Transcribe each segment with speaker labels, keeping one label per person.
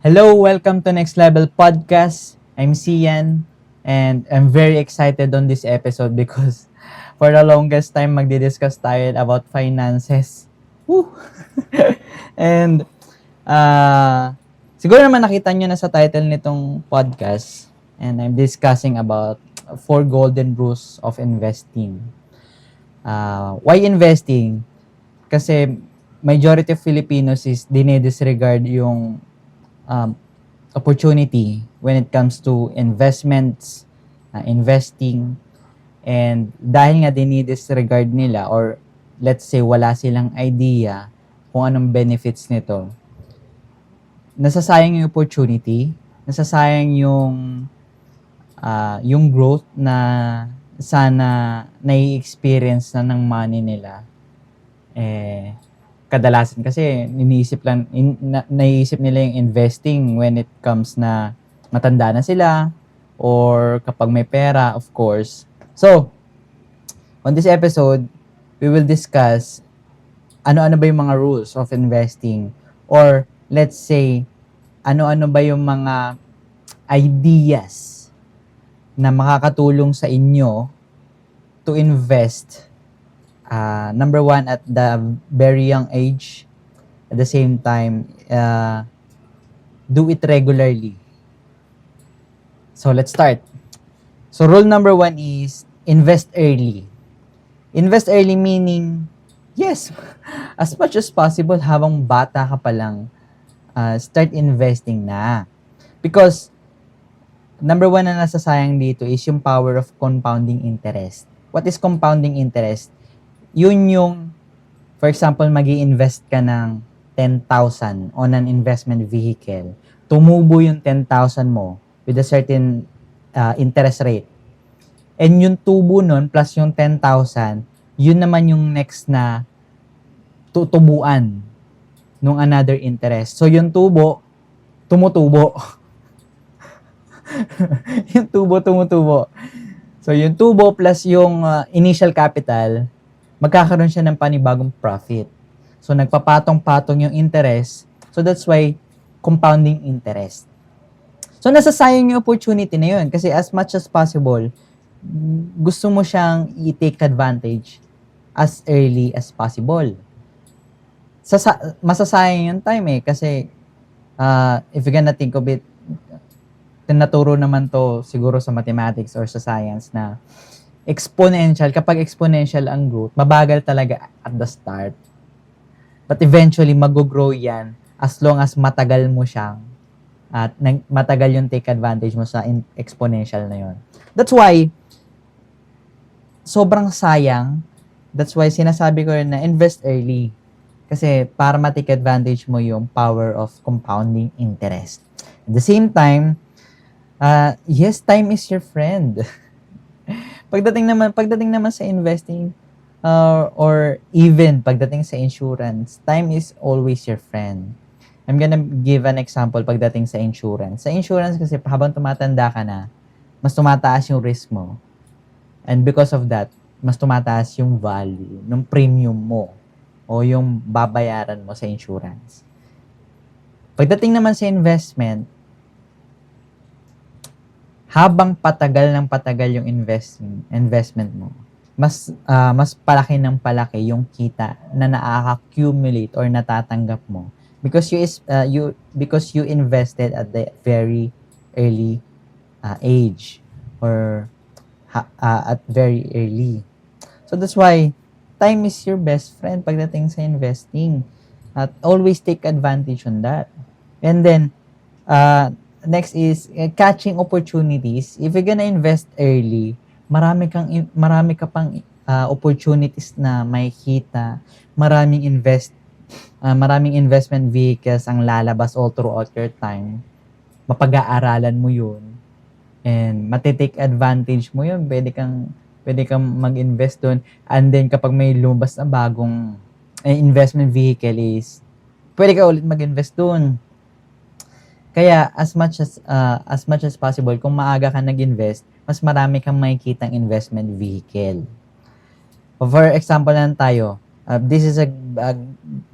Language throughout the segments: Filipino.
Speaker 1: Hello, welcome to Next Level Podcast. I'm Sian and I'm very excited on this episode because for the longest time magdi-discuss tayo about finances. Woo! and siguro naman nakita nyo na sa title nitong podcast and I'm discussing about 4 golden rules of investing. Why investing? Kasi majority of Filipinos is dinidisregard yung um, opportunity when it comes to investments, investing, and dahil nga dinidisregard nila or let's say wala silang idea kung anong benefits nito, nasasayang yung opportunity, nasasayang yung growth na sana nai-experience na ng money nila. Kadalasan kasi naiisip nila yung investing when it comes na matanda na sila or kapag may pera, of course. So, on this episode, we will discuss ano-ano ba yung mga rules of investing or let's say ano-ano ba yung mga ideas na makakatulong sa inyo to invest. Number one, at the very young age. At the same time, do it regularly. So, let's start. So, rule number one is invest early. Invest early meaning, yes, as much as possible habang bata ka pa lang, start investing na. Because, number one na nasasayang dito is yung power of compounding interest. What is compounding interest? Yun yung, for example, mag-i-invest ka ng 10,000 on an investment vehicle. Tumubo yung 10,000 mo with a certain interest rate. And yung tubo nun plus yung 10,000, yun naman yung next na tutubuan nung another interest. So yung tubo, tumutubo. yung tubo, tumutubo. So yung tubo plus yung initial capital, magkakaroon siya ng panibagong profit. So, nagpapatong-patong yung interest. So, that's why compounding interest. So, nasasayang yung opportunity na yun. Kasi as much as possible, gusto mo siyang i-take advantage as early as possible. Masasayang yung time eh. Kasi, if you're gonna think of it, tinaturo naman to siguro sa mathematics or sa science na exponential, kapag exponential ang growth, mabagal talaga at the start. But eventually, mag-grow yan as long as matagal mo siyang at matagal yung take advantage mo sa exponential na yon. That's why, sobrang sayang. That's why sinasabi ko rin na invest early. Kasi para ma-take advantage mo yung power of compounding interest. At the same time, yes, time is your friend. Pagdating naman sa investing or even pagdating sa insurance, time is always your friend. I'm gonna give an example pagdating sa insurance. Sa insurance kasi habang tumatanda ka na, mas tumataas yung risk mo. And because of that, mas tumataas yung value ng premium mo o yung babayaran mo sa insurance. Pagdating naman sa investment, habang patagal ng patagal yung investment mo, mas palaki ng palaki yung kita na na-accumulate or natatanggap mo because you invested at the very early age or at very early. So that's why time is your best friend pagdating sa investing. At always take advantage on that. And then next is catching opportunities. If you're gonna invest early, marami ka pang opportunities na makikita. Maraming investment vehicles ang lalabas all throughout your time. Mapag-aaralan mo 'yun. And matitake advantage mo 'yun. Pwede kang mag-invest doon. And then kapag may lumabas na bagong investment vehicle is pwede ka ulit mag-invest doon. Kaya as much as possible, kung maaga ka nag-invest, mas marami kang makikitang investment vehicle. For example lang tayo, this is a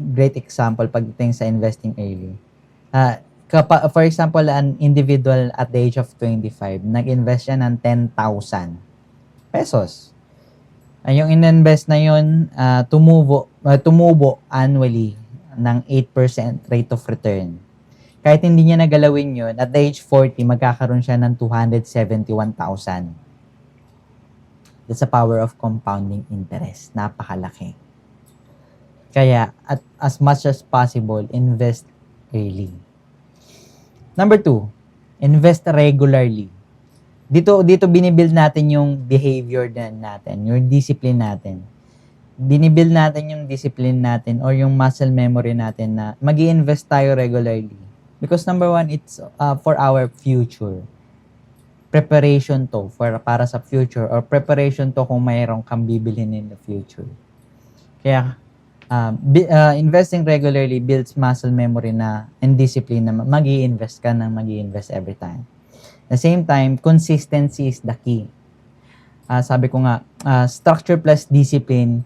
Speaker 1: great example pagdating sa investing early. For example, an individual at the age of 25, nag-invest siya ng 10,000 pesos. Yung in-invest na yun, tumubo annually ng 8% rate of return. Kahit hindi niya nagalawin yun, at the age 40, magkakaroon siya ng 271,000. That's the power of compounding interest. Napakalaki. Kaya, as much as possible, invest early. Number 2, invest regularly. Dito binibuild natin yung behavior natin, yung discipline natin. Binibuild natin yung discipline natin or yung muscle memory natin na mag-i-invest tayo regularly. Because number 1, it's for our future. Preparation to para sa future, or preparation to kung mayroong kang bibilhin in the future. Kaya investing regularly builds muscle memory and discipline na mag-i-invest ka ng mag-i-invest every time. At the same time, consistency is the key. Sabi ko nga, structure plus discipline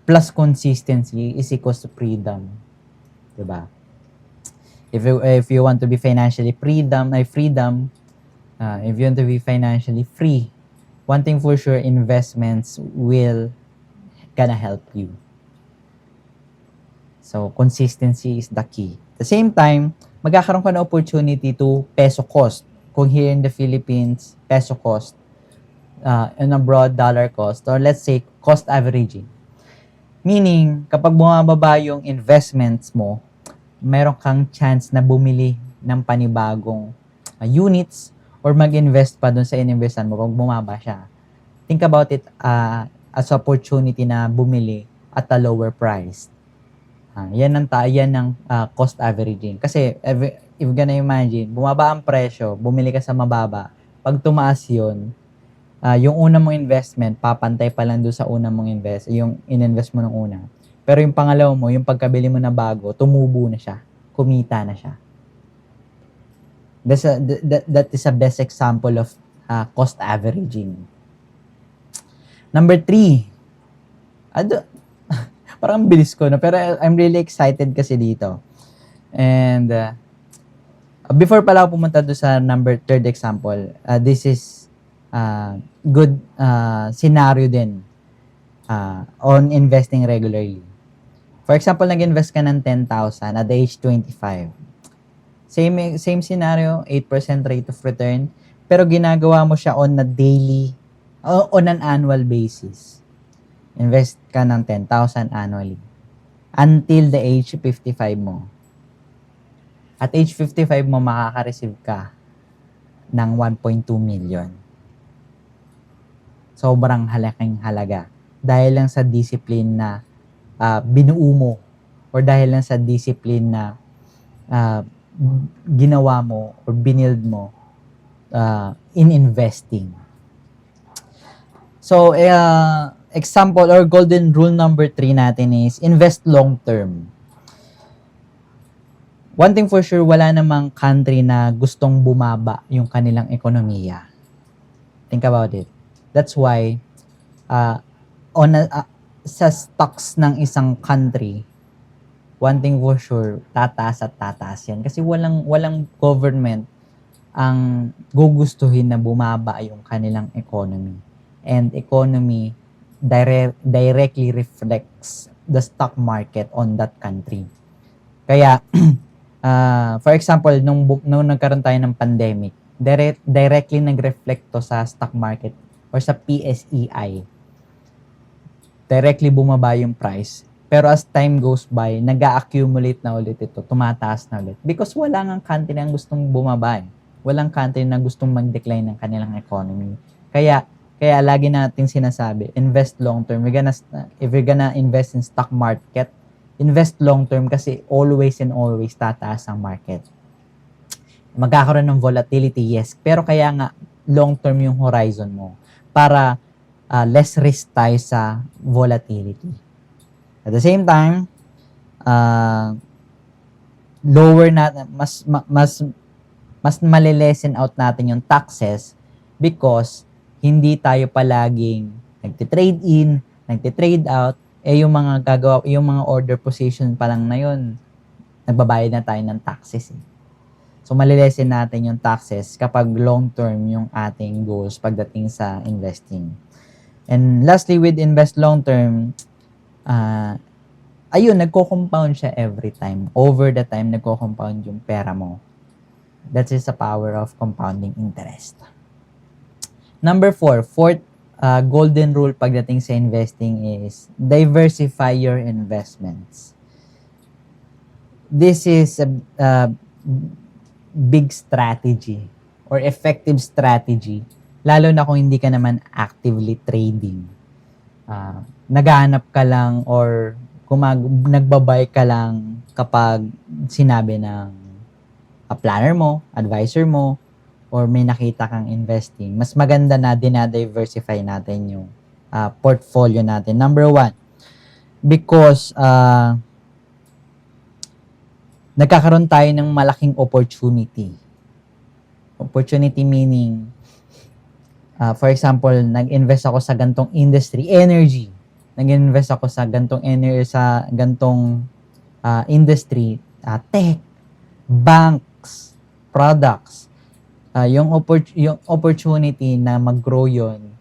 Speaker 1: plus consistency is equals to freedom. Diba? If you want to be financially if you want to be financially free, one thing for sure, investments will gonna help you. So, consistency is the key. At the same time, magkakaroon ka ng opportunity to peso cost. Kung here in the Philippines, peso cost, and abroad, dollar cost, or let's say, cost averaging. Meaning, kapag bumababa yung investments mo, meron kang chance na bumili ng panibagong units or mag-invest pa dun sa ininvestan mo pag bumaba siya. Think about it as opportunity na bumili at a lower price. Yan ang cost averaging. Kasi if you're gonna imagine, bumaba ang presyo, bumili ka sa mababa, pag tumaas yun, yung una mong investment, papantay pa lang doon sa una mong yung in-invest mo ng una. Pero yung pangalawa mo, yung pagkabili mo na bago, tumubo na siya, kumita na siya. That is a best example of cost averaging. Number 3, parang bilis ko na, pero I'm really excited kasi dito. And before pala ako pumunta doon sa third example, this is good scenario din on investing regularly. For example, nag-invest ka ng 10,000 at the age 25. Same scenario, 8% rate of return, pero ginagawa mo siya on an annual basis. Invest ka ng 10,000 annually until the age 55 mo. At age 55 mo, makaka-receive ka ng 1.2 million. Sobrang halaking halaga. Dahil lang sa discipline na binuo mo or dahil lang sa discipline na ginawa mo or binild mo in investing. So, example or golden rule number 3 natin is invest long term. One thing for sure, wala namang country na gustong bumaba yung kanilang ekonomiya. Think about it. That's why sa stocks ng isang country, one thing for sure, tataas at tataas yan. Kasi walang government ang gugustuhin na bumaba yung kanilang economy. And economy directly reflects the stock market on that country. Kaya, for example, nung nagkaroon tayo ng pandemic, directly nag-reflect to sa stock market or sa PSEI. Directly bumaba yung price. Pero as time goes by, nag-accumulate na ulit ito, tumataas na ulit. Because wala nga country na gustong bumaba. Walang country na gustong mag-decline ng kanilang economy. Kaya lagi nating sinasabi, invest long term. If you're gonna invest in stock market, invest long term kasi always and always tataas ang market. Magkakaroon ng volatility, yes. Pero kaya nga, long term yung horizon mo para less risk tayo sa volatility. At the same time, mas malilesen out natin yung taxes because hindi tayo palaging nagtitrade in, nagtitrade out, yung mga order position pa lang na yun, nagbabayad na tayo ng taxes. So, malilesen natin yung taxes kapag long-term yung ating goals pagdating sa investing. And lastly, with invest long-term, ayun, nagko-compound siya every time. Over the time, nagko-compound yung pera mo. That is the power of compounding interest. Number fourth golden rule pagdating sa investing is diversify your investments. This is a big strategy or effective strategy, lalo na kung hindi ka naman actively trading. Naghahanap ka lang or nagbabay ka lang kapag sinabi ng planner mo, advisor mo, or may nakita kang investing. Mas maganda na dinadiversify natin yung portfolio natin. Number one, because nagkakaroon tayo ng malaking opportunity. Opportunity meaning, for example, nag-invest ako sa gantong industry, energy. Nag-invest ako sa gantong industry, tech, banks, products. Yung opportunity na mag-grow yun,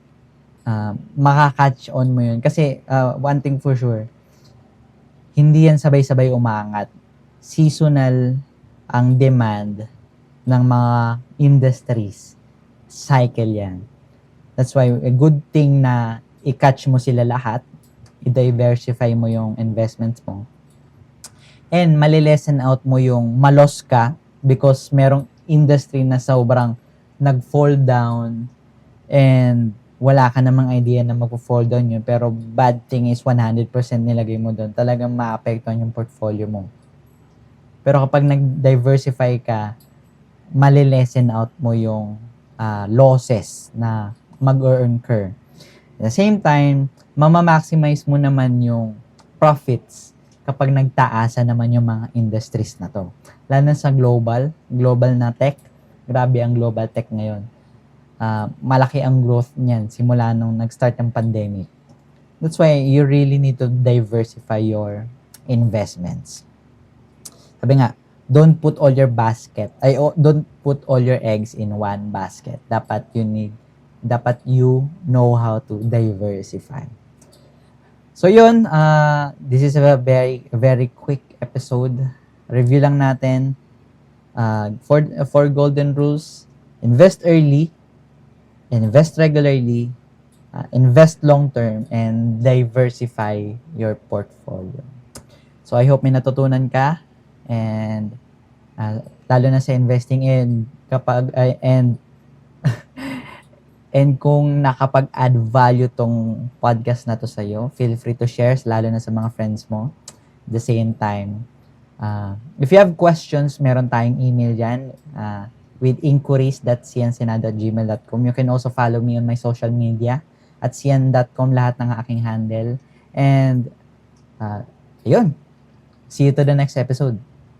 Speaker 1: makaka-catch on mo yun. Kasi one thing for sure, hindi yan sabay-sabay umaangat. Seasonal ang demand ng mga industries. Cycle yan. That's why a good thing na i-catch mo sila lahat, i-diversify mo yung investments mo. And malilesen out mo yung malos ka because merong industry na sobrang nag-fall down and wala ka namang idea na mag-fall down yun. Pero bad thing is 100% nilagay mo doon. Talagang maapektuhan yung portfolio mo. Pero kapag nag-diversify ka, malilesen out mo yung losses na mag-earn ka. At the same time, mamamaximize mo naman yung profits kapag nagtaasa naman yung mga industries na to. Lalo na sa global na tech. Grabe ang global tech ngayon. Malaki ang growth niyan simula nung nag-start ang pandemic. That's why you really need to diversify your investments. Sabi nga, don't put all your eggs in one basket. Dapat you know how to diversify. So yun, this is a very, very quick episode. Review lang natin. For golden rules, invest early, invest regularly, invest long-term, and diversify your portfolio. So I hope may natutunan ka, and lalo na sa investing and kung nakapag-add value tong podcast na to sa'yo, feel free to share, lalo na sa mga friends mo. At the same time, if you have questions, meron tayong email dyan with inquiries.ciansenado@gmail.com. You can also follow me on my social media at cian.com, lahat ng aking handle. And, yun. See you to the next episode.